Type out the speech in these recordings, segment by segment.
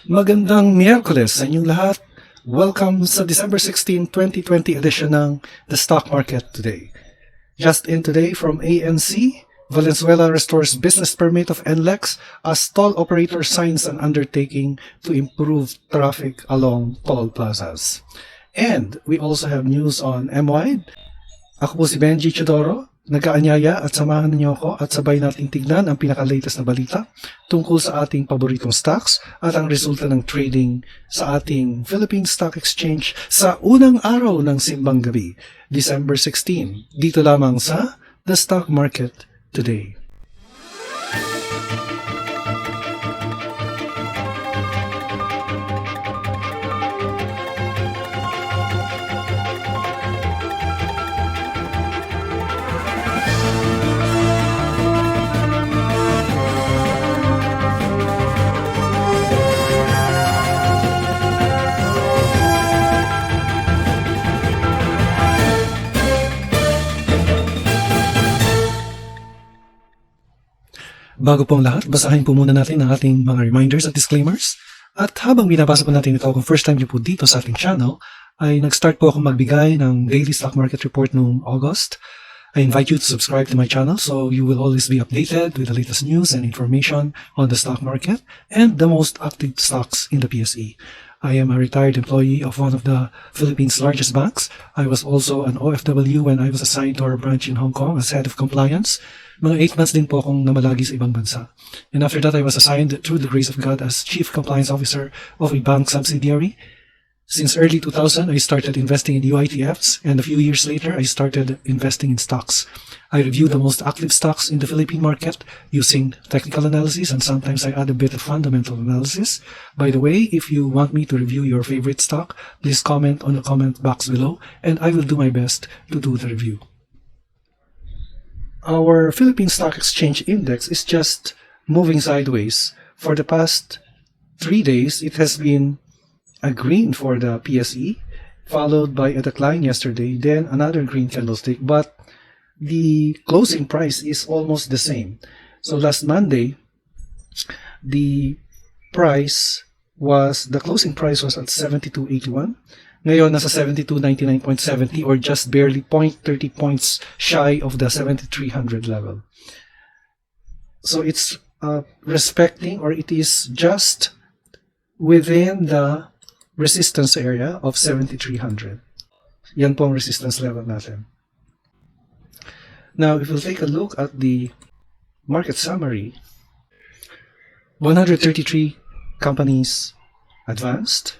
Magandang Miyerkules sa inyong lahat. Welcome sa December 16, 2020 edition ng The Stock Market Today. Just in today from ANC, Valenzuela restores business permit of NLEX as toll operator signs an undertaking to improve traffic along toll plazas. And we also have news on MWIDE. Ako po si Benji Chodoro. Nag-aanyaya at samahan niyo ako at sabay nating tignan ang pinaka-latest na balita tungkol sa ating paboritong stocks at ang resulta ng trading sa ating Philippine Stock Exchange sa unang araw ng simbang gabi, December 16, dito lamang sa The Stock Market Today. Bago pong lahat, basahin po muna natin ang ating mga reminders at disclaimers. At habang binabasa po natin ito, kung first time niyo po dito sa ating channel, ay nag-start po ako magbigay ng daily stock market report noong August. I invite you to subscribe to my channel so you will always be updated with the latest news and information on the stock market and the most active stocks in the PSE. I am a retired employee of one of the Philippines' largest banks. I was also an OFW when I was assigned to our branch in Hong Kong as head of compliance. Mga 8 months din po akong namalagi sa ibang bansa. And after that, I was assigned through the grace of God as Chief Compliance Officer of a bank subsidiary. Since early 2000, I started investing in UITFs, and a few years later, I started investing in stocks. I review the most active stocks in the Philippine market using technical analysis, and sometimes I add a bit of fundamental analysis. By the way, if you want me to review your favorite stock, please comment on the comment box below, and I will do my best to do the review. Our Philippine Stock Exchange Index is just moving sideways. For the past 3 days, it has been a green for the PSE, followed by a decline yesterday, then another green candlestick, but the closing price is almost the same. So last Monday, the closing price was at 72.81. Ngayon, nasa 72.99.70 or just barely 0.30 points shy of the 7,300 level. So it's respecting, or it is just within the resistance area of 7,300. Yan po ang resistance level natin. Now, if we'll take a look at the market summary, 133 companies advanced,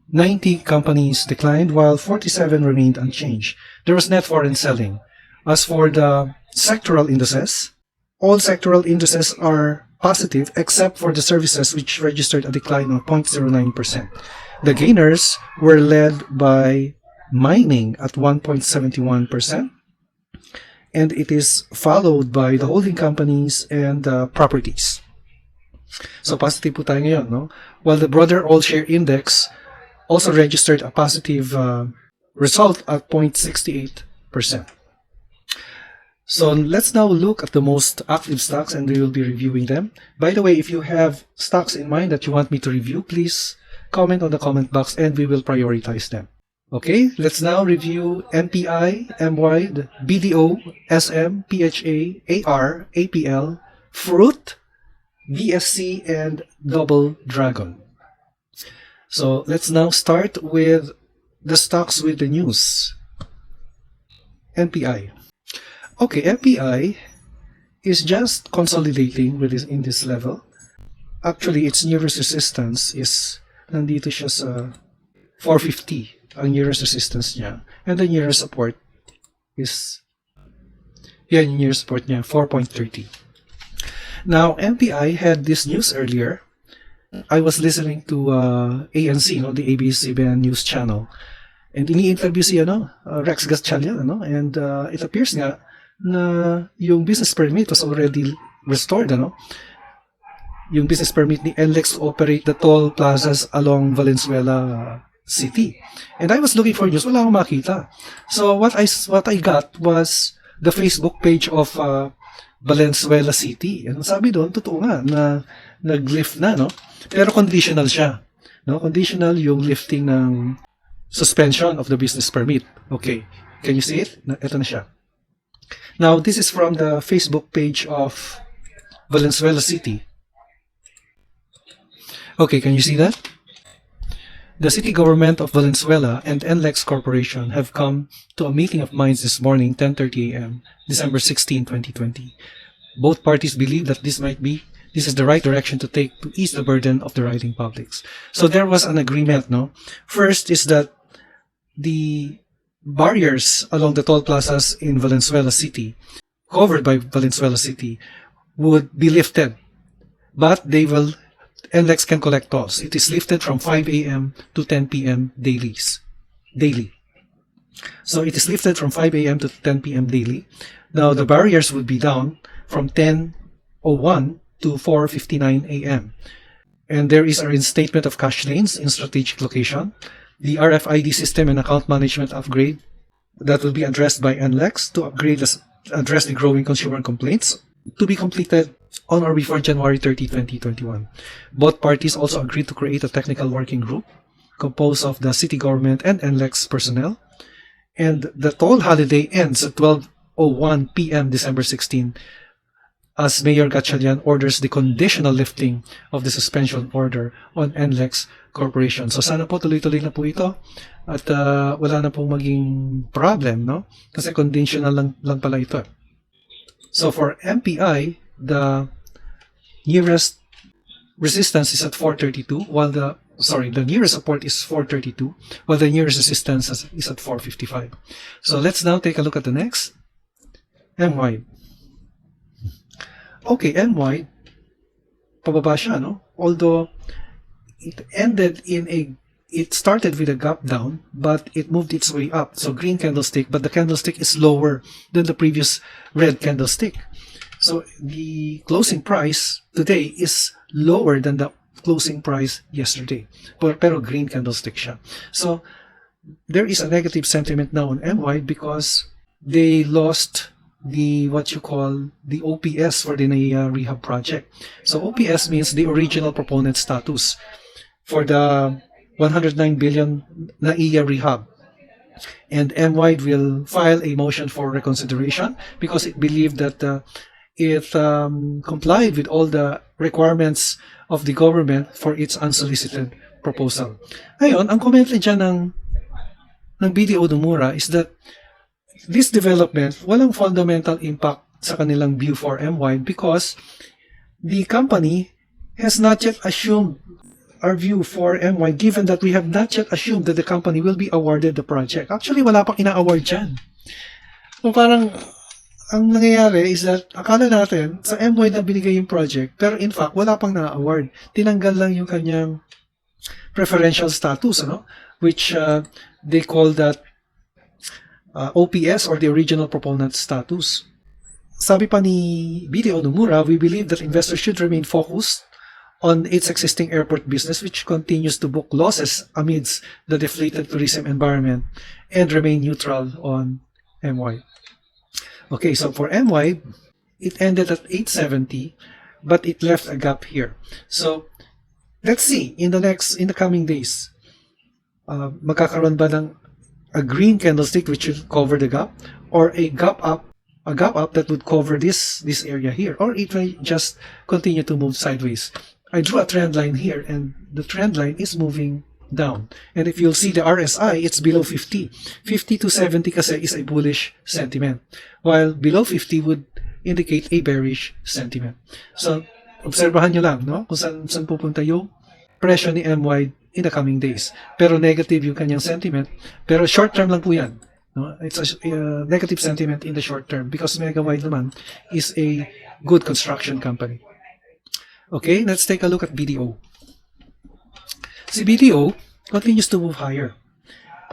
90 companies declined, while 47 remained unchanged. There was net foreign selling. As for the sectoral indices, all sectoral indices are positive except for the services, which registered a decline of 0.09%. The gainers were led by mining at 1.71%, and it is followed by the holding companies and properties. So positive po tayo ngayon, no? While the broader all-share index also registered a positive result at 0.68%. So let's now look at the most active stocks, and we will be reviewing them. By the way, if you have stocks in mind that you want me to review, please comment on the comment box and we will prioritize them. Okay, let's now review MPI, MWIDE, BDO, SM, PHA, AR, APL, Fruit, VSC, and Double Dragon. So let's now start with the stocks with the news. MPI. Okay, MPI is just consolidating in this level. Actually, its nearest resistance is nandito siya sa 450, ang nearest resistance niya. And the nearest support is, yung nearest support niya, 4.30. Now, MPI had this news earlier. I was listening to ANC, the ABS-CBN news channel, and ini-interview si Rex Gatchalian, and it appears nga na yung business permit was already restored, yung business permit ni NLEX to operate the toll plazas along Valenzuela City. And I was looking for news, wala akong makita. So what I got was the Facebook page of Valenzuela City. Ang sabi doon, totoo nga na nag-lift na, no? Pero conditional siya. No? Conditional yung lifting ng suspension of the business permit. Okay. Can you see it? Ito na siya. Now, this is from the Facebook page of Valenzuela City. Okay, can you see that? The city government of Valenzuela and NLEX Corporation have come to a meeting of minds this morning, 10:30 a.m., December 16, 2020. Both parties believe that this is the right direction to take to ease the burden of the riding publics. So there was an agreement, no? First is that the barriers along the toll plazas in Valenzuela City, covered by Valenzuela City, would be lifted, but NLEX can collect tolls. It is lifted from 5 a.m. to 10 p.m. daily. So it is lifted from 5 a.m. to 10 p.m. daily. Now the barriers would be down from 10:01 to 4:59 a.m. And there is a reinstatement of cash lanes in strategic location, the RFID system and account management upgrade that will be addressed by NLEX to address the growing consumer complaints, to be completed on or before January 30, 2021. Both parties also agreed to create a technical working group composed of the city government and NLEX personnel. And the toll holiday ends at 12:01 p.m. December 16, as Mayor Gatchalian orders the conditional lifting of the suspension order on NLEX Corporation. So sana po tuloy-tuloy na po ito at wala na pong maging problem, no? Kasi conditional lang pala ito. So for MPI, the nearest resistance is at 432, while the nearest support is 432, while the nearest resistance is at 455. So let's now take a look at the next. MWIDE. Okay, MWIDE, pababa siya, no? Although it started with a gap down, but it moved its way up. So green candlestick, but the candlestick is lower than the previous red candlestick. So the closing price today is lower than the closing price yesterday. Pero green candlestick siya. So there is a negative sentiment now on MWIDE because they lost what you call the OPS for the NAIA rehab project. So OPS means the original proponent status for the 109 billion NAIA rehab. And MWIDE will file a motion for reconsideration because it believed that it complied with all the requirements of the government for its unsolicited proposal. Ngayon, ang comment dyan ng BDO Nomura is that this development, walang fundamental impact sa kanilang view for MWIDE because the company has not yet assumed our view for MWIDE, given that we have not yet assumed that the company will be awarded the project. Actually, wala pang ina-award dyan. So parang, ang nangyayari is that akala natin sa MWIDE na binigay yung project, pero in fact, wala pang na-award. Tinanggal lang yung kanyang preferential status, ano? Which they call that OPS or the original proponent status. Sabi pa ni BDO Nomura, we believe that investors should remain focused on its existing airport business, which continues to book losses amidst the deflated tourism environment, and remain neutral on MWIDE. Okay, so for MWIDE, it ended at 870, but it left a gap here. So let's see in the coming days, magkakaroon ba ng a green candlestick which will cover the gap, or a gap up that would cover this area here, or it may just continue to move sideways. I drew a trend line here, and the trend line is moving down. And if you'll see the RSI, it's below 50. 50 to 70 kasi is a bullish sentiment, while below 50 would indicate a bearish sentiment. So, obserbahan nyo lang, no? Kung saan pupunta yung presyo ni MWIDE in the coming days. Pero negative yung kanyang sentiment, pero short term lang po yan. No? It's a negative sentiment in the short term because MWIDE naman is a good construction company. Okay, let's take a look at BDO. Si BDO continues to move higher.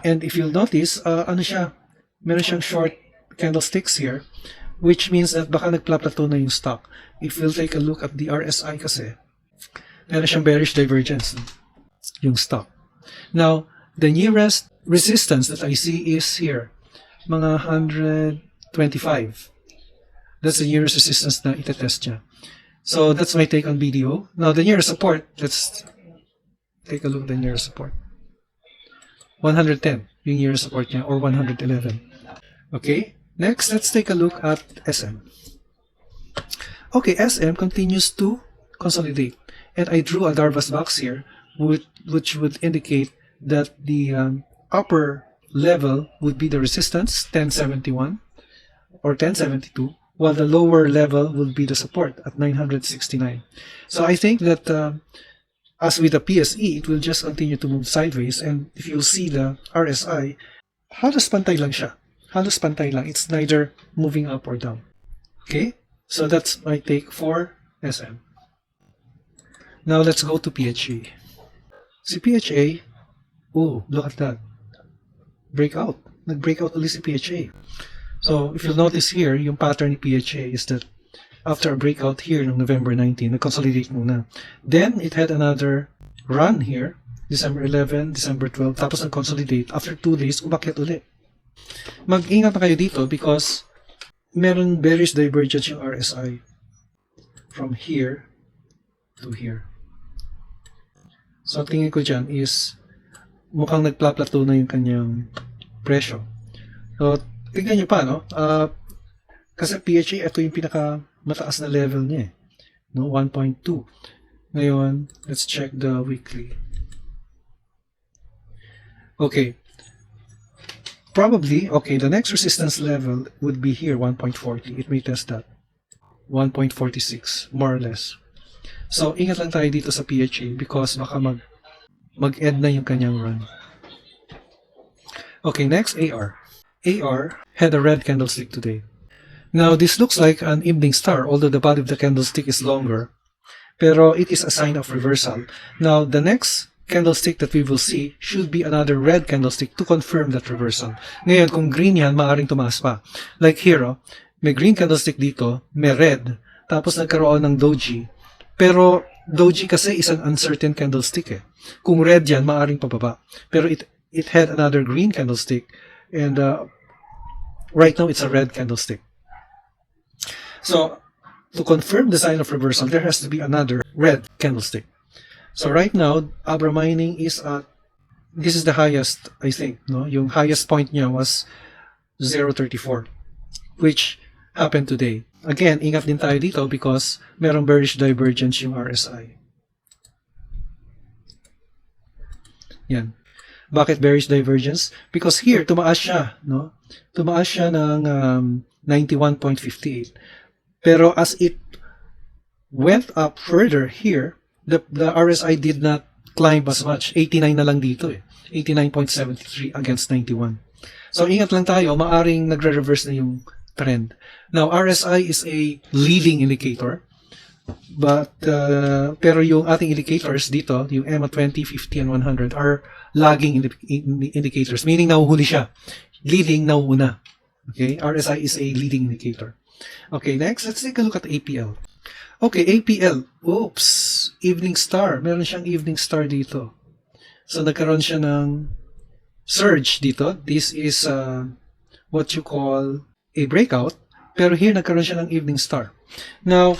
And if you'll notice, meron siyang short candlesticks here, which means that baka nagplaplato na yung stock. If you'll take a look at the RSI kasi, meron siyang bearish divergence yung stock. Now, the nearest resistance that I see is here, mga 125. That's the nearest resistance na itetest niya. So that's my take on BDO. Now the nearest support, let's take a look at the nearest support. 110 yung nearest support niya, or 111. Okay, next let's take a look at SM. Okay, SM continues to consolidate, and I drew a Darvas box here which would indicate that the upper level would be the resistance 1071 or 1072, while the lower level will be the support at 969. So I think that as with the PSE, it will just continue to move sideways, and if you'll see the RSI, halos pantay lang siya. Halos pantay lang. It's neither moving up or down. Okay? So that's my take for SM. Now let's go to PHA. Si PHA, oh, look at that. Breakout. Nag-breakout ulit si PHA. So if you'll notice here, yung pattern ni PHA is that after a breakout here on November 19, nag-consolidate muna. Then it had another run here, December 11, December 12, tapos nag-consolidate. After 2 days, umakyat ulit. Mag-ingat na kayo dito because meron bearish divergence yung RSI from here to here. So tingin ko dyan is mukhang nagpla-plateau na yung kanyang presyo. So tingnan nyo pa, no? Kasi PHA, ito yung pinaka mataas na level niya, no? 1.2. Ngayon, let's check the weekly. Okay. Probably, okay, the next resistance level would be here, 1.40. It may test that. 1.46, more or less. So, ingat lang tayo dito sa PHA because baka mag-end na yung kanyang run. Okay, next, AR. AR had a red candlestick today. Now, this looks like an evening star, although the body of the candlestick is longer. Pero it is a sign of reversal. Now, the next candlestick that we will see should be another red candlestick to confirm that reversal. Ngayon, kung green yan, maaaring tumaas pa. Like here, oh, may green candlestick dito, may red, tapos nagkaroon ng doji. Pero doji kasi is an uncertain candlestick eh. Kung red yan, maaaring pababa. Pero it had another green candlestick, and right now it's a red candlestick. So, to confirm the sign of reversal, there has to be another red candlestick. So right now, Abra Mining is at, this is the highest, I think, no? Yung highest point niya was 0.34, which happened today. Again, ingat din tayo dito because merong bearish divergence yung RSI. Yan. Bakit bearish divergence? Because here, tumaas siya, no? Tumaas siya ng 91.58. Pero as it went up further here, the RSI did not climb as much. 89 na lang dito eh. 89.73 against 91. So ingat lang tayo, maaring nagre-reverse na yung trend. Now, RSI is a leading indicator. But, pero yung ating indicators dito, yung EMA 20, 50, and 100 are lagging indicators. Meaning, nahuhuli siya. Leading, nauuna. Okay? RSI is a leading indicator. Okay, next, let's take a look at APL. Okay, APL. Oops. Evening star. Meron siyang evening star dito. So, nagkaroon siya ng surge dito. This is what you call a breakout. Pero here, nagkaroon siya ng evening star. Now,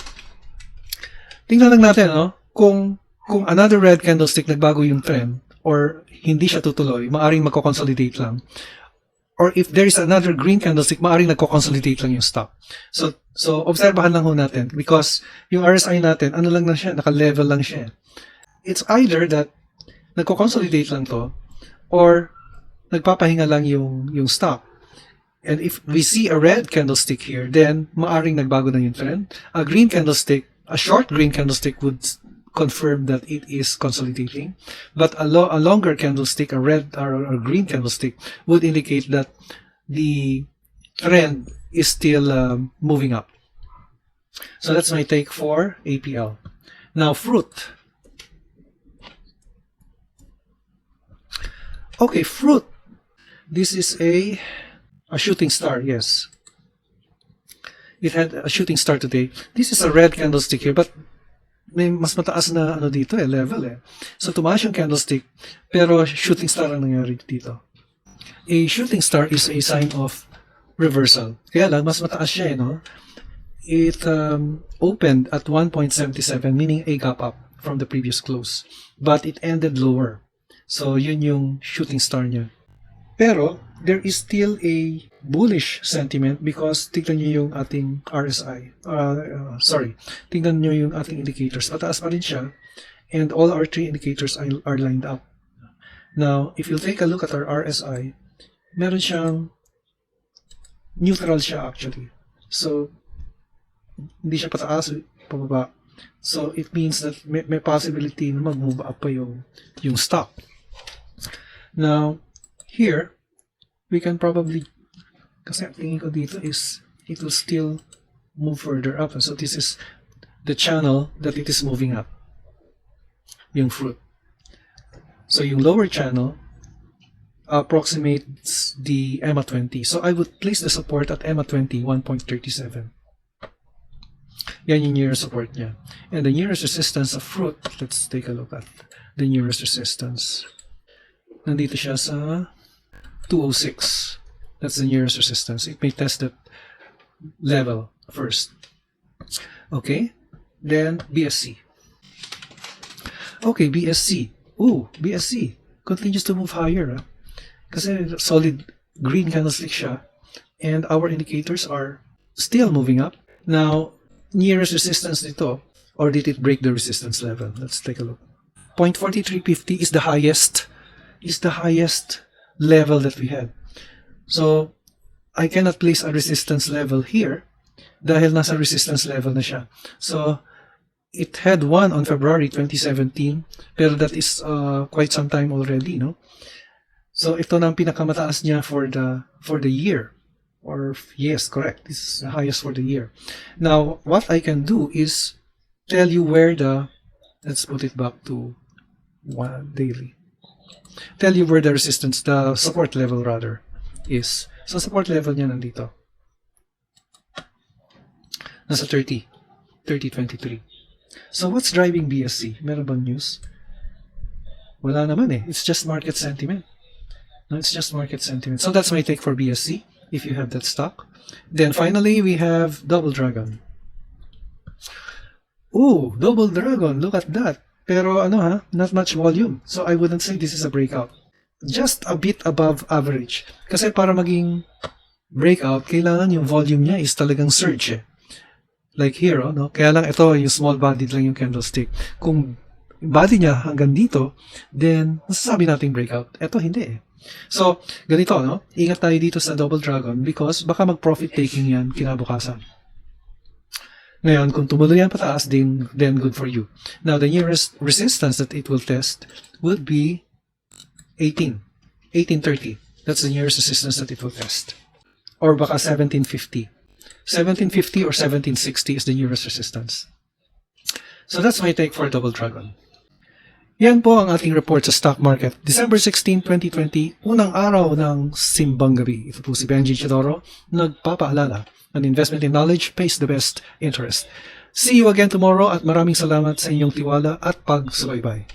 tingnan lang natin, no? Kung another red candlestick nagbago yung trend or hindi siya tutuloy, maaring magko-consolidate lang. Or if there is another green candlestick, maaaring nagko-consolidate lang yung stock. So obserbahan lang ho natin because yung RSI natin, ano lang na siya, naka-level lang siya. It's either that nagko-consolidate lang to or nagpapahinga lang yung stock. And if we see a red candlestick here, then maaaring nagbago na yung trend. A green candlestick, a short green candlestick would confirm that it is consolidating, but a longer candlestick, a red or a green candlestick, would indicate that the trend is still moving up. So that's my take for APL. Now, fruit. Okay, fruit. This is a shooting star, yes. It had a shooting star today. This is a red candlestick here, but may mas mataas na ano dito level eh. So tumaas yung candlestick, pero shooting star ang nangyari dito. A shooting star is a sign of reversal. Kaya lang mas mataas siya no. it opened at 1.77, meaning a gap up from the previous close. But it ended lower. So, yun yung shooting star niya. Pero, there is still a bullish sentiment because tignan nyo yung ating RSI. Tignan nyo yung ating indicators. Pataas pa rin siya. And all our three indicators are lined up. Now, if you take a look at our RSI, meron siyang neutral siya actually. So, hindi siya pataas, pababa. So, it means that may possibility na mag-move up pa yung stock. Now, here, we can probably, kasi ang tingin ko dito is, it will still move further up. So, this is the channel that it is moving up. Yung fruit. So, yung lower channel approximates the MA20. So, I would place the support at MA20, 1.37. Yan yung nearest support niya. And the nearest resistance of fruit, let's take a look at the nearest resistance. Nandito siya sa 206. That's the nearest resistance. It may test that level first. Okay. Then, BSC. Okay, BSC. Ooh, BSC continues to move higher. Kasi solid green candlestick siya. And our indicators are still moving up. Now, nearest resistance nito, or did it break the resistance level? Let's take a look. 0.4350 is the highest level that we had. So, I cannot place a resistance level here dahil nasa resistance level na siya. So, it had one on February 2017, pero that is quite some time already, no? So, ito na ang pinakamataas niya for the year. Or, yes, correct. This is the highest for the year. Now, what I can do is tell you where let's put it back to one daily. Tell you where the resistance, the support level rather, is. So, support level niya nandito. Nasa 30.23. So, what's driving BSC? Meron bang news? Wala naman eh. It's just market sentiment. No, it's just market sentiment. So, that's my take for BSC. If you have that stock. Then finally, we have Double Dragon. Ooh, Double Dragon. Look at that. Pero not much volume. So I wouldn't say this is a breakout. Just a bit above average. Kasi para maging breakout, kailangan yung volume niya is talagang surge eh. Like here, no? Kaya lang ito, yung small bodied lang yung candlestick. Kung body niya hanggang dito, then masasabi nating breakout. Ito hindi eh. So, ganito, no? Ingat tayo dito sa Double Dragon because baka mag-profit taking yan kinabukasan. Ngayon, kung tumuloy yan pataas, then good for you. Now, the nearest resistance that it will test would be 1830. That's the nearest resistance that it will test. Or baka 1750. 1750 or 1760 is the nearest resistance. So, that's my take for Double Dragon. Yan po ang ating report sa stock market. December 16, 2020, unang araw ng Simbang Gabi. Ito po si Benji Chidoro, nagpapaalala. An investment in knowledge pays the best interest. See you again tomorrow at maraming salamat sa inyong tiwala at pagsubaybay.